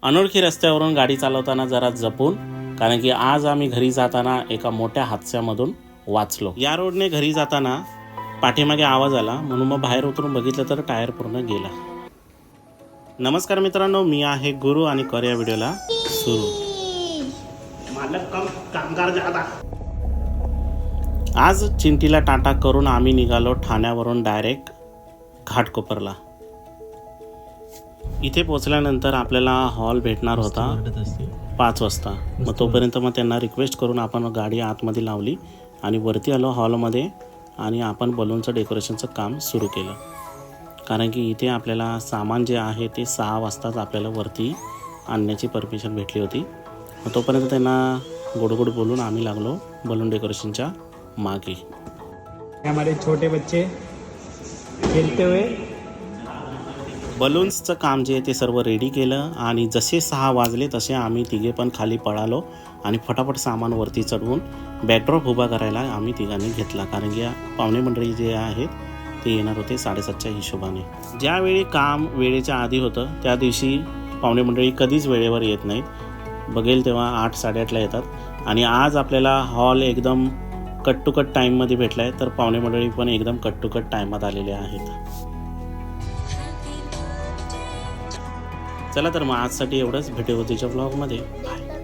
अनोळखी रस्त्यावरून गाडी चालवताना जरा जपून, कारण की आज आम्ही घरी जाताना एका मोठ्या हादस्यामधून वाचलो. या रोडने घरी जाताना पाठीमागे आवाज आला, म्हणून मग बाहेर उतरून बघितलं तर टायर पूर्ण गेला. नमस्कार मित्रांनो, मी आहे गुरु आणि करूया व्हिडिओला सुरू. कामगार जादा. आज चिंटीला टाटा करून आम्ही निघालो ठाण्यावरून डायरेक्ट घाटकोपरला. इथे पोचल्यानंतर आपल्याला हॉल भेटणार होता 5 वाजता. मग तोपर्यंत मग त्यांना रिक्वेस्ट करून आपण गाडी आतमध्ये लावली आणि वरती आलो हॉलमध्ये आणि आपण बलूनचं डेकोरेशनचं काम सुरू केलं. कारण की इथे आपल्याला सामान जे आहे ते 6 वाजताच आपल्याला वरती आणण्याची परमिशन भेटली होती. मग तोपर्यंत त्यांना गोड बोलून आम्ही लागलो बलून डेकोरेशनच्या मागे. हमारे छोटे बच्चे खेलते हुए बलून्सचं काम जे आहे ते सर्व रेडी केलं आणि जसे 6 वाजले तसे आम्ही तिघे पण खाली पळालो आणि फटाफट सामान वरती चढवून बॅकड्रॉप उभा करायला आम्ही तिघांनी घेतला. कारण की पाहुणे मंडळी जे आहेत ते येणार होते 7:30च्या हिशोबाने. ज्यावेळी काम वेळेच्या आधी होतं त्या दिवशी पाहुणे मंडळी कधीच वेळेवर येत नाहीत. बघेल तेव्हा 8-8:30ला येतात आणि आज आपल्याला हॉल एकदम कट टू कट टाईममध्ये भेटला आहे, तर पाहुणे मंडळी पण एकदम कट टू कट टाईमात आलेले आहेत. चला तर मग आजसाठी एवढंच. भेटू उद्याच्या ब्लॉगमध्ये. बाय.